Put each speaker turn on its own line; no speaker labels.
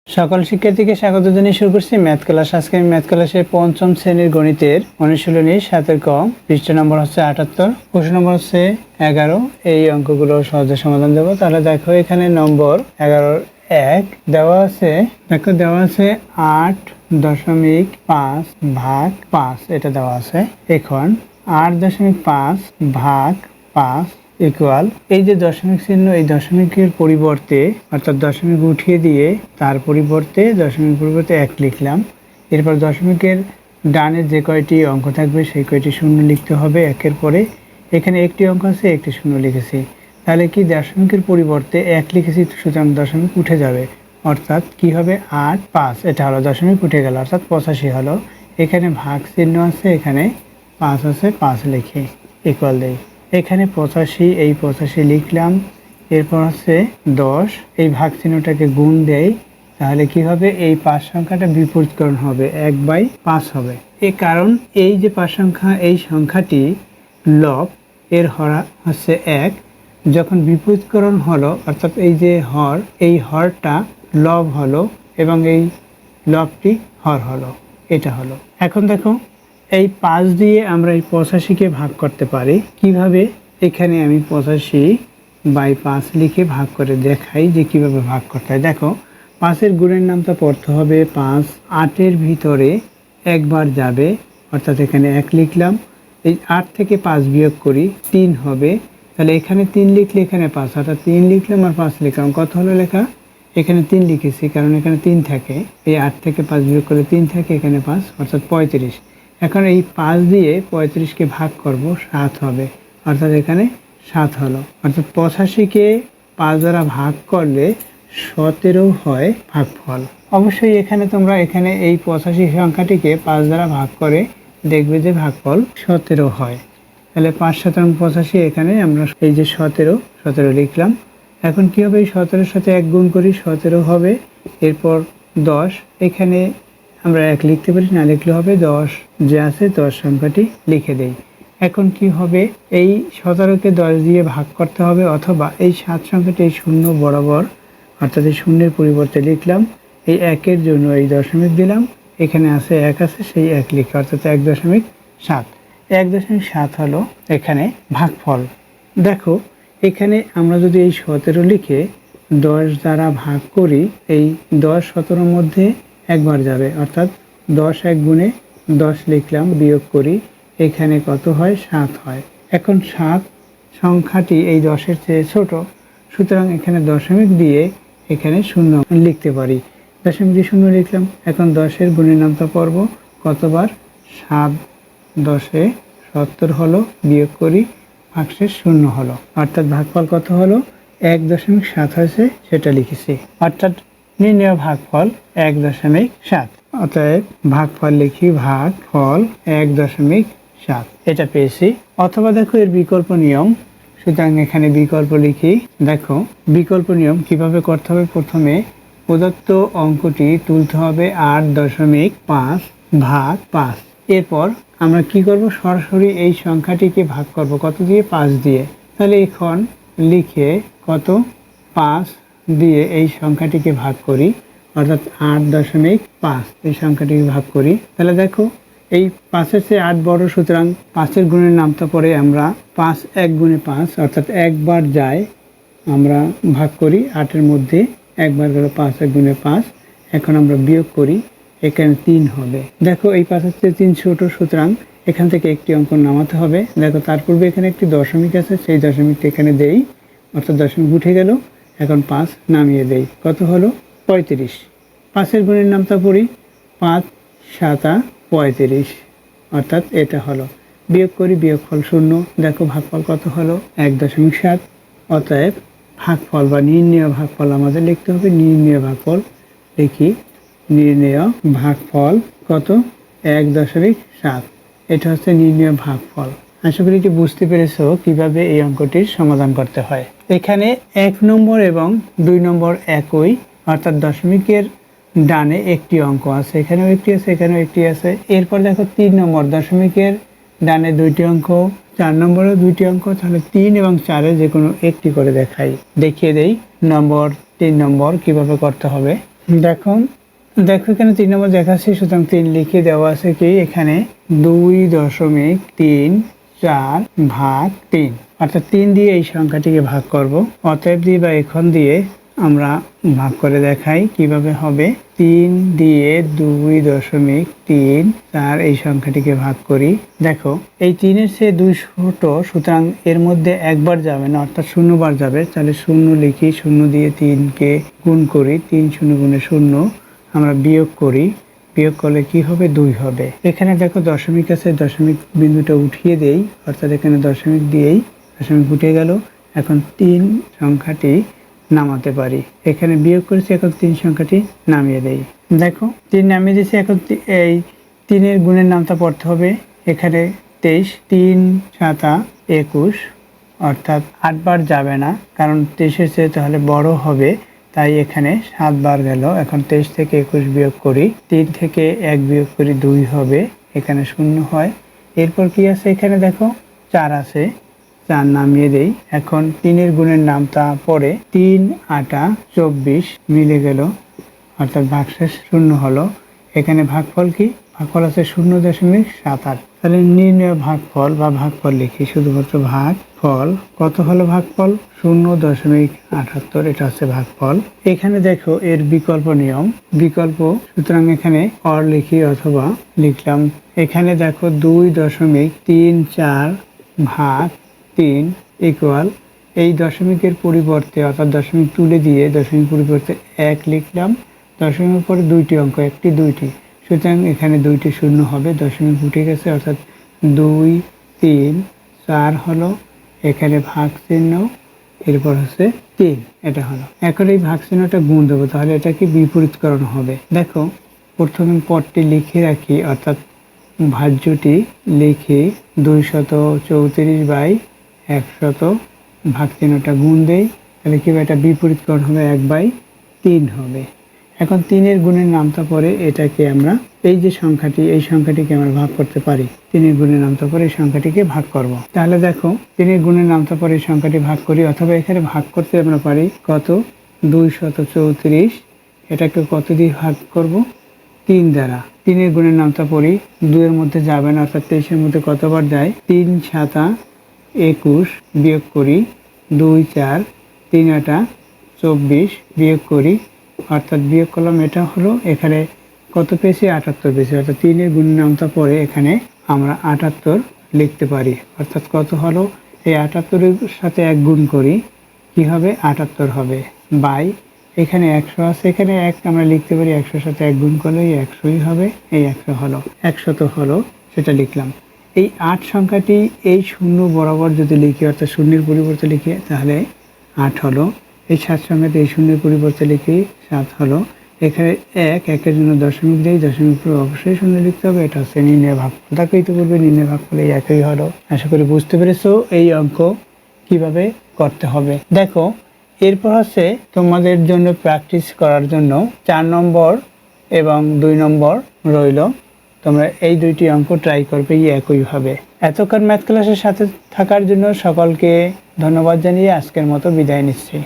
সকল শিক্ষার্থীকে স্বাগত জানিয়ে শুরু করছি ম্যাথ ক্লাস। আজকে আমি ম্যাথ ক্লাসের পঞ্চম শ্রেণীর গণিতের অনুশীলনী 7 ক, পৃষ্ঠা নম্বর হচ্ছে 78, প্রশ্ন নম্বর হচ্ছে 11। এই অঙ্কগুলো সহজে সমাধান দেবো। তাহলে দেখো এখানে নম্বর 11-1 দেওয়া আছে। দেখো দেওয়া আছে 8.5 ভাগ 5, এটা দেওয়া আছে। এখন 8.5 ভাগ 5 ইকুয়াল, এই যে দশমিক চিহ্ন, এই দশমিকের পরিবর্তে অর্থাৎ দশমিক উঠিয়ে দিয়ে তার পরিবর্তে দশমিক পরিবর্তে 1 লিখলাম। এরপর দশমিকের ডানে যে কয়টি অঙ্ক থাকবে সেই কয়টি শূন্য লিখতে হবে একের পরে। এখানে একটি অঙ্ক আছে, একটি শূন্য লিখেছি। তাহলে কি দশমিকের পরিবর্তে 1 লিখেছি, সুতরাং দশমিক উঠে যাবে, অর্থাৎ কি হবে 8-5, এটা হলো দশমিক উঠে গেল, অর্থাৎ 85 হলো। এখানে ভাগ চিহ্ন আছে, এখানে 5 আছে, 5 লিখে ইকুয়াল দেই। এখানে 85, এই 85 লিখলাম। এরপর হচ্ছে 10, এই ভাগ চিহ্নটাকে গুণ দেই, তাহলে কি হবে এই 5 সংখ্যাটা বিপরীতকরণ হবে, 1/5 হবে। এই কারণ এই যে 5 সংখ্যা, এই সংখ্যাটি লব, এর হর হচ্ছে 1, যখন বিপরীতকরণ হলো অর্থাৎ এই যে হর, এই হরটা লব হলো এবং এই লবটি হর হলো, এটা হলো। এখন দেখো এই 5 দিয়ে আমরা এই 85কে ভাগ করতে পারি কিভাবে। এখানে আমি 85/5 লিখে ভাগ করে দেখাই যে কিভাবে ভাগ করতে হয়। দেখো 5-এর গুণের নামটা পড়তে হবে 5, 8-এর ভিতরে একবার যাবে, অর্থাৎ এখানে 1 লিখলাম। এই 8 থেকে 5 বিয়োগ করি, 3 হবে। তাহলে এখানে 3 লিখলে এখানে 5, অর্থাৎ 3 লিখলাম আর 5 লিখলাম। কত হলো লেখা? এখানে 3 লিখেছি কারণ এখানে 3 থাকে। এই 8 থেকে 5 বিয়োগ করলে 3 থাকে, এখানে 5, অর্থাৎ 35। এখন এই 5 দিয়ে 35কে ভাগ করব, 7 হবে, অর্থাৎ এখানে 7 হলো। অর্থাৎ 85কে 5 দ্বারা ভাগ করলে 17 হয় ভাগফল। অবশ্যই এখানে তোমরা এখানে এই 85 সংখ্যাটিকে 5 দ্বারা ভাগ করে দেখবে যে ভাগফল 17 হয়। তাহলে 5 × 85, এখানে আমরা এই যে 17 লিখলাম। এখন কি হবে, এই 17-এর সাথে 1 গুণ করি, 17 হবে। এরপর 10, এখানে আমরা 1 লিখতে পারি, না লিখলে হবে 10, যে আছে 10 সংখ্যাটি লিখে দেই। এখন কি হবে, এই 17কে 10 দিয়ে ভাগ করতে হবে, অথবা এই 7 সংখ্যাটি এই শূন্য বরাবর, অর্থাৎ এই শূন্যের পরিবর্তে লিখলাম। এই 1-এর জন্য এই দশমিক দিলাম, এখানে আছে 1 আছে, সেই 1 লিখে, অর্থাৎ 1.7। 1.7 হলো এখানে ভাগফল। দেখো এখানে আমরা যদি এই 17 লিখে 10 দ্বারা ভাগ করি, এই 10 17-র মধ্যে একবার যাবে, অর্থাৎ 10 1 গুণে 10 লিখলাম, বিয়োগ করি, এখানে কত হয়, 7 হয়। এখন 7 সংখ্যাটি এই 10-এর চেয়ে ছোট, সুতরাং এখানে দশমিক দিয়ে এখানে শূন্য লিখতে পারি। দশমিক দিয়ে শূন্য লিখলাম। এখন 10-এর গুণের নামটা পড়ব, কতবার, 7 10-এ 70 হলো, বিয়োগ করি, ভাগশেষ 0 হলো, অর্থাৎ ভাগফল কত হলো, 1.7 হয়েছে, সেটা লিখেছি। অর্থাৎ নির্ণয় ভাগফল 1.7। অতএব ভাগফল লিখি, ভাগফল 1.7, এটা পেয়েছি। অথবা দেখো এর বিকল্প নিয়ম, সুতরাং এখানে বিকল্প লিখি। দেখো বিকল্প নিয়ম কিভাবে করতে হবে, প্রথমে প্রদত্ত অঙ্কটি তুলতে হবে 8.5 ভাগ 5। এরপর আমরা কি করব, সরাসরি এই সংখ্যাটিকে ভাগ করব, কত দিয়ে, 5 দিয়ে। তাহলে এখন লিখে কত, 5 দিয়ে এই সংখ্যাটিকে ভাগ করি, অর্থাৎ 8.5 এই সংখ্যাটিকে ভাগ করি। তাহলে দেখো এই 5-এর চেয়ে 8 বড়, সুতরাং 5-এর গুণের নামটা পরে আমরা 5 1 গুণে 5, অর্থাৎ একবার যায়, আমরা ভাগ করি, 8-এর মধ্যে একবার গেল, 5 1 গুণে 5। এখন আমরা বিয়োগ করি, এখানে 3 হবে। দেখো এই 5-এর চেয়ে 3 ছোট, সুতরাং এখান থেকে একটি অঙ্ক নামাতে হবে। দেখো তার পূর্বে এখানে একটি দশমিক আছে, সেই দশমিকটা এখানে দেই, অর্থাৎ দশমিক উঠে গেল। এখন 5 নামিয়ে দেই, কত হলো, 35। 5-এর গুণের নামটা পড়ি, 5 7 35, অর্থাৎ এটা হলো। বিয়োগ করি, বিয়োগফল 0। দেখো ভাগফল কত হলো, 1.7। অতএব ভাগফল বা নির্ণেয় ভাগফল আমাদের লিখতে হবে। নির্ণেয় ভাগফল লিখি, নির্ণেয় ভাগফল কত, 1.7। এটা হচ্ছে নির্ণেয় ভাগফল। আশা করি এটি বুঝতে পেরেছো কিভাবে এই অঙ্কটির সমাধান করতে হয়। এখানে 1 নম্বর এবং 2 নম্বর একই, অর্থাৎ দশমিকের ডানে একটি অঙ্ক আছে, এখানেও একটি আছে, এখানেও একটি আছে। এরপর দেখো 3 নম্বর, দশমিকের ডানে 2টি অঙ্ক, 4 নম্বরে 2টি অঙ্ক। তাহলে 3 এবং 4-এ যে কোনো একটি করে দেখিয়ে দেই। 3 নম্বর কিভাবে করতে হবে। দেখুন, দেখো এখানে 3 নম্বর দেখাচ্ছি, সুতরাং 3 লিখে দেওয়া আছে কি এখানে 2.34 ভাগ 3, অর্থাৎ 3 দিয়ে এই সংখ্যাটিকে ভাগ করব। অতএব দিয়ে বা এখন দিয়ে আমরা ভাগ করে দেখাই কিভাবে হবে। 3 দিয়ে 2.34 এই সংখ্যাটিকে ভাগ করি। দেখো এই 3-এর চেয়ে 2 ছোট, সুতরাং এর মধ্যে একবার যাবে না, অর্থাৎ 0 বার যাবে। তাহলে 0 লিখি, 0 দিয়ে 3-কে গুণ করি, 3 0 গুণে 0, আমরা বিয়োগ করি, বিয়োগ করলে কি হবে 2 হবে। এখানে দেখো দশমিক আছে, দশমিক বিন্দুটা উঠিয়ে দেই, অর্থাৎ এখানে দশমিক দিয়েই দশমিক উঠে গেল। এখন 3 সংখ্যাটি নামাতে পারি, এখানে বিয়োগ করেছি, এখন 3 সংখ্যাটি নামিয়ে দেই। দেখো 3 নামিয়ে দিয়েছি, এখন এই 3-এর গুণের নামটা পড়তে হবে। এখানে 23, 3 7 21, অর্থাৎ 8 বার যাবে না, কারণ 23-এর চেয়ে তাহলে বড় হবে, তাই এখানে 7 বার গেল। এখন 23 থেকে 21 বিয়োগ করি, 3 থেকে 1 বিয়োগ করি 2 হবে, এখানে 0 হয়। এরপর কি আছে, এখানে দেখো 4 আছে, 4 নামিয়ে দেই। এখন 3-এর গুণের নামটা পড়ে, 3 8 24 মিলে গেল, অর্থাৎ ভাগশেষ 0 হলো। এখানে ভাগফল কি, ভাগফল আছে 0.78। তাহলে নির্ণয় ভাগফল বা ভাগফল লিখি, শুধুমাত্র ভাগফল কত হলো, ভাগফল 0.78, এটা হচ্ছে ভাগফল। এখানে দেখো এর বিকল্প নিয়ম, বিকল্প, সুতরাং এখানে অর লিখি অথবা লিখলাম। এখানে দেখো 2.34 ভাগ 3 ইকুয়াল, এই দশমিকের পরিবর্তে অর্থাৎ দশমিক তুলে দিয়ে দশমিক পরিবর্তে 1 লিখলাম, দশমিকের পরে 2টি অঙ্ক, একটি 2টি, সুতরাং এখানে 2টি 0 হবে, দশমিক উঠে গেছে, অর্থাৎ 2 3 4 হলো। এখানে ভাগ চিহ্ন, এরপর হচ্ছে 3, এটা হলো। এখন এই ভাগ চিহ্নটা গুণ দেবো, তাহলে এটা কি বিপরীতকরণ হবে। দেখো প্রথমে পদটি লিখে রাখি, অর্থাৎ ভাজ্যটি লিখে 234/100, ভাগ চিহ্নটা গুণ দেই, তাহলে কি এটা বিপরীতকরণ হবে, 1/3 হবে। এখন 3-এর গুণের নামটা পরে এটাকে আমরা, এই যে সংখ্যাটি, এই সংখ্যাটিকে আমরা ভাগ করতে পারি, 3-এর গুণের নামটা পরে এই সংখ্যাটিকে ভাগ করব। তাহলে দেখো 3-এর গুণের নামটা পরে এই সংখ্যাটি ভাগ করি, অথবা এখানে ভাগ করতে আমরা পারি কত, 234, এটাকে কত দিয়ে ভাগ করব, 3 দ্বারা। 3-এর গুণের নামটা পড়ি, 2-এর মধ্যে যাবে না, অর্থাৎ 23-এর মধ্যে কতবার যায়, 3 7 21 বিয়োগ করি, 2 4 3 8 24 বিয়োগ করি, অর্থাৎ বিয়োগ করলাম, এটা হলো, এখানে কত পেয়েছি, 78 পেয়েছি, অর্থাৎ 3-এর গুণের নামটা পরে এখানে আমরা 78 লিখতে পারি। অর্থাৎ কত হলো, এই 78-এর সাথে 1 গুণ করি, কি হবে, 78 হবে, বাই এখানে 100 আছে, এখানে 1 আমরা লিখতে পারি, 100-এর সাথে 1 গুণ করলে 100ই হবে, এই 100 হলো, 100 হলো, সেটা লিখলাম। এই 8 সংখ্যাটি এই 0 বরাবর যদি লিখি, অর্থাৎ শূন্যের পরিবর্তে লিখি, তাহলে 8 হলো। এই 7 সংখ্যাটি এই শূন্যের পরিবর্তে লিখি, 7 হলো। এখানে 1-1-এর জন্য দশমিক দেই, দশমিক পরে অবশ্যই 0 লিখতে হবে, এটা হচ্ছে নির্ণয় ভাগফল। তাকেই তো বলবে নির্ণয় ভাগফল, এই একই হলো। আশা করি বুঝতে পেরেছো এই অঙ্ক কিভাবে করতে হবে। দেখো এরপর হচ্ছে তোমাদের জন্য প্র্যাকটিস করার জন্য 4 নম্বর এবং 2 নম্বর রইল। তোমরা এই 2টি অঙ্ক ট্রাই করবে একইভাবে। এতক্ষণ ম্যাথ ক্লাসের সাথে থাকার জন্য সকলকে ধন্যবাদ জানিয়ে আজকের মতো বিদায় নিচ্ছি।